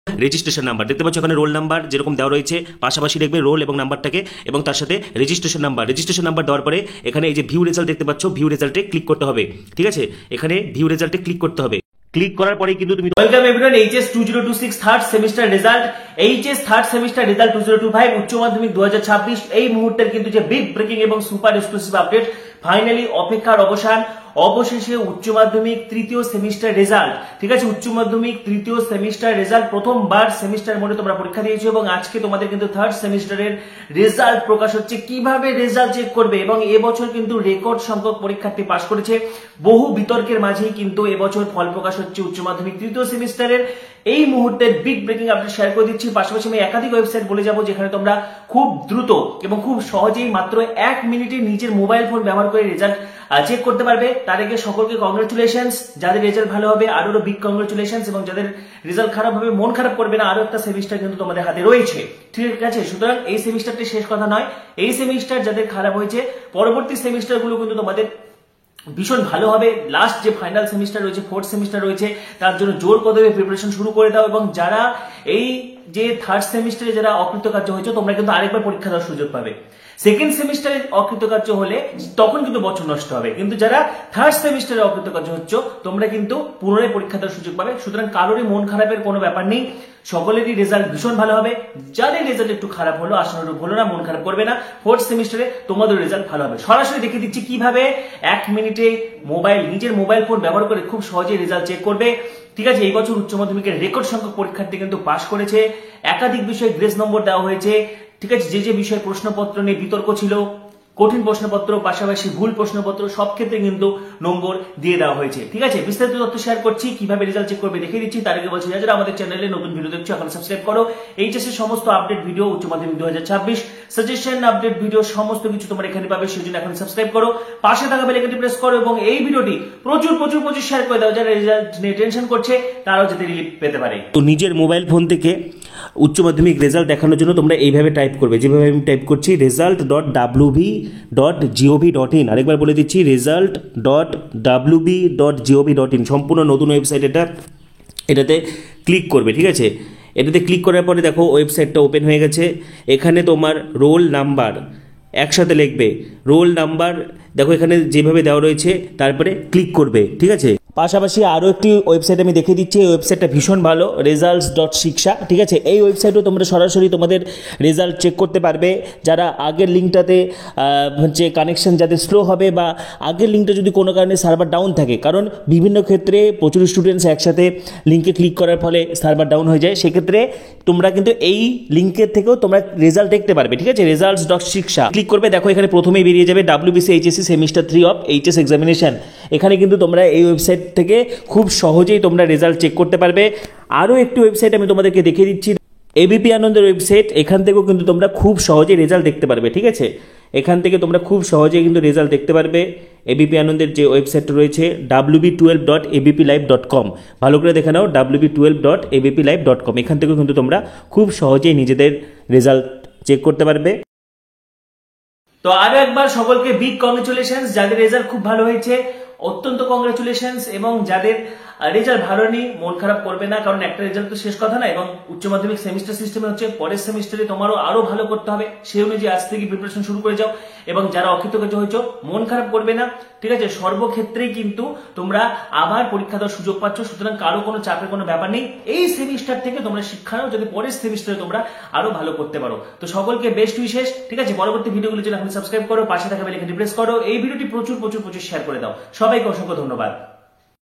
Registration number দেখতে পাচ্ছ এখানে রোল নাম্বার যেরকম দেওয়া রয়েছে, পাশাপাশি দেখবে রোল এবং নাম্বারটাকে, এবং তার সাথে রেজিস্ট্রেশন নাম্বার দেওয়ার পরে এখানে এই যে ভিউ রেজাল্ট দেখতে পাচ্ছ, ভিউ রেজাল্টে ক্লিক করতে হবে। ঠিক আছে, এখানে ভিউ রেজাল্টে ক্লিক করতে হবে। ক্লিক করার পরে কিন্তু তুমি welcome everyone, HS 2026 third semester result, HS third semester result 2025 উচ্চ মাধ্যমিক 2026 এই মুহূর্তের কিন্তু যে বিগ ব্রেকিং এবং সুপার এক্সক্লুসিভ আপডেট, ফাইনালি অপেক্ষার অবসান, অবশেষে উচ্চ মাধ্যমিক তৃতীয় সেমিস্টার রেজাল্ট। ঠিক আছে, উচ্চ মাধ্যমিক তৃতীয় সেমিস্টার রেজাল্ট, প্রথমবার সেমিস্টার মোডে তোমরা পরীক্ষা দিয়েছো এবং আজকে তোমাদের কিন্তু থার্ড সেমিস্টারের রেজাল্ট প্রকাশ হচ্ছে। কিভাবে রেজাল্ট চেক করবে, এবং এবছর কিন্তু রেকর্ড সংখ্যক পরীক্ষার্থী পাস করেছে। বহু বিতর্কের মাঝেই কিন্তু এবছর ফল প্রকাশ হচ্ছে উচ্চ মাধ্যমিক তৃতীয় সেমিস্টারের। এই মুহূর্তের বিগ ব্রেকিং আপডেট শেয়ার করে দিচ্ছি, পাশাপাশি আমি একাধিক ওয়েবসাইট বলে যাবো যেখানে তোমরা খুব দ্রুত এবং খুব সহজেই মাত্র 1 মিনিটে নিজের মোবাইল ফোন ব্যবহার করে রেজাল্ট চেক করতে পারবে। তার আগে সকলকে কংগ্রেচুলেশনস, যাদের রেজাল্ট ভালো হবে আরো বিগ কংগ্রেচুলেশনস, এবং যাদের রেজাল্ট খারাপ হবে মন খারাপ করবে না, আরো একটা সেমিস্টার কিন্তু তোমাদের হাতে রয়েছে। ঠিক আছে, সুতরাং এই সেমিস্টারটি শেষ কথা নয়, এই সেমিস্টার যাদের খারাপ হয়েছে পরবর্তী সেমিস্টার গুলো কিন্তু তোমাদের ভীষণ ভালো হবে। লাস্ট যে ফাইনাল সেমিস্টার রয়েছে, ফোর্থ সেমিস্টার রয়েছে, তার জন্য জোর কদমে প্রিপারেশন শুরু করে দাও। এবং যারা এই যে থার্ড সেমিস্টারে যারা অকৃতকার্য হয়েছে, তোমরা কিন্তু আরেকবার পরীক্ষা দেওয়ার সুযোগ পাবে। সেকেন্ড সেমিস্টারে অকৃতকার্য হলে তখন কিন্তু বছর নষ্ট হবে, কিন্তু যারা থার্ড সেমিস্টারে অকৃতকার্য হচ্ছে তোমরা কিন্তু পুনরায় পরীক্ষা দেওয়ার সুযোগ পাবে। সুতরাং কারোরই মন খারাপের কোনো ব্যাপার নেই, সকলেরই রেজাল্ট ভীষণ ভালো হবে। যাদের রেজাল্ট একটু খারাপ হলো, আশানুরূপ হলো না, মন খারাপ করবে না, ফোর্থ সেমিস্টারে তোমাদের রেজাল্ট ভালো হবে। সরাসরি দেখে দিচ্ছি কিভাবে 1 মিনিটে নিজের মোবাইল ফোন ব্যবহার করে খুব সহজেই রেজাল্ট চেক করবে। ঠিক আছে, এই বছর উচ্চ মাধ্যমিকের রেকর্ড সংখ্যক পরীক্ষার্থী কিন্তু পাস করেছে, একাধিক বিষয়ে গ্রেস নম্বর দেওয়া হয়েছে। ঠিক আছে, যে বিষয়ে প্রশ্নপত্র নিয়ে বিতর্ক ছিল, কঠিন প্রশ্নপত্র পাশাপাশি ভুল প্রশ্নপত্র, সব ক্ষেত্রে কিন্তু নম্বর দিয়ে দেওয়া হয়েছে। ঠিক আছে, বিস্তারিত তথ্য শেয়ার করছি, কিভাবে রেজাল্ট চেক করবে দেখিয়ে দিচ্ছি। তার আগে বলছি যারা আমাদের চ্যানেলে নতুন ভিডিও দেখছো এখন সাবস্ক্রাইব করো। এইচএস এর সমস্ত আপডেট ভিডিও, উচ্চ মাধ্যমিক 2026 সাজেশন আপডেট ভিডিও সমস্ত কিছু তোমরা এখানে পাবে, সেই জন্য এখন সাবস্ক্রাইব করো, পাশে থাকা বেল আইকনটি প্রেস করো এবং এই ভিডিওটি প্রচুর প্রচুর প্রচুর শেয়ার করে দাও। যারা রেজাল্ট নিয়ে টেনশন করছে তারাও যাতে রিলিফ পেতে পারে। তো নিজের মোবাইল ফোন থেকে উচ্চ মাধ্যমিক রেজাল্ট দেখানোর জন্য তোমরা এইভাবে টাইপ করবে, যেভাবে আমি টাইপ করছি result.wb.gov.in। আরেকবার বলে দিচ্ছি result.wb.gov.in, সম্পূর্ণ নতুন ওয়েবসাইট এটা। এটাতে ক্লিক করবে। ঠিক আছে, এটাতে ক্লিক করার পরে দেখো ওয়েবসাইটটা ওপেন হয়ে গেছে। এখানে তোমার রোল নাম্বার একসাথে লিখবে, রোল নাম্বার দেখো এখানে যেভাবে দেওয়া রয়েছে, তারপরে ক্লিক করবে। ঠিক আছে, পাশাপাশি আরও একটি ওয়েবসাইট আমি দেখে দিচ্ছি, এই ওয়েবসাইটটা ভীষণ ভালো, results.shiksha। ঠিক আছে, এই ওয়েবসাইটেও তোমরা সরাসরি তোমাদের রেজাল্ট চেক করতে পারবে। যারা আগের লিঙ্কটাতে হচ্ছে কানেকশন যাদের স্লো হবে, বা আগের লিঙ্কটা যদি কোনো কারণে সার্ভার ডাউন থাকে, কারণ বিভিন্ন ক্ষেত্রে প্রচুর স্টুডেন্টস একসাথে লিঙ্কে ক্লিক করার ফলে সার্ভার ডাউন হয়ে যায়, সেক্ষেত্রে তোমরা কিন্তু এই লিঙ্কের থেকেও তোমরা রেজাল্ট দেখতে পারবে। ঠিক আছে, results.shiksha ক্লিক করবে, দেখো এখানে প্রথমেই বেরিয়ে যাবে WBC HSC semester 3 of HS examination. এখানে কিন্তু তোমরা এই ওয়েবসাইট থেকে খুব সহজেই তোমরা রেজাল্ট চেক করতে পারবে। আরও একটি ওয়েবসাইট আমি তোমাদেরকে দেখিয়ে দিচ্ছি, এবিপি আনন্দের ওয়েবসাইট। এখান থেকেও কিন্তু তোমরা খুব সহজেই রেজাল্ট দেখতে পারবে। ঠিক আছে, এখান থেকে তোমরা খুব সহজেই কিন্তু রেজাল্ট দেখতে পারবে। এবিপি আনন্দের যে ওয়েবসাইটটা রয়েছে wb12.abplive.com, ভালো করে দেখে নাও, wb12.abplive.com। এখান থেকেও কিন্তু তোমরা খুব সহজেই নিজেদের রেজাল্ট চেক করতে পারবে। তো আরো একবার সকলকে বিগ কংগ্রেচুলেশনস, যাদের রেজাল্ট খুব ভালো হয়েছে অত্যন্ত কংগ্রেচুলেশনস, এবং যাদের রেজাল্ট ভালো নেই মন খারাপ করবে না, কারণ একটা রেজাল্ট তো শেষ কথা না। এবং উচ্চ মাধ্যমিক সেমিস্টার সিস্টেমে হচ্ছে পরের সেমিস্টারে তোমারও আরো ভালো করতে হবে, সেই অনুযায়ী আজ থেকে প্রিপারেশন শুরু করে যাও। এবং যারা অকৃতকার্য হয়েছে মন খারাপ করবে না। ঠিক আছে, সর্বক্ষেত্রেই কিন্তু তোমরা আবার পরীক্ষা দেওয়ার সুযোগ পাচ্ছ, সুতরাং কারো কোনো চাপের কোনো ব্যাপার নেই। এই সেমিস্টার থেকে তোমরা শিক্ষা নাও, যদি পরের সেমিস্টারে তোমরা আরো ভালো করতে পারো। তো সকলকে বেস্ট উইশেস। ঠিক আছে, পরবর্তী ভিডিওগুলোর জন্য এখন সাবস্ক্রাইব করো, পাশে থাকা বেল আইকনটি প্রেস করো, এই ভিডিওটি প্রচুর প্রচুর প্রচুর শেয়ার করে দাও। সবাইকে অসংখ্য ধন্যবাদ।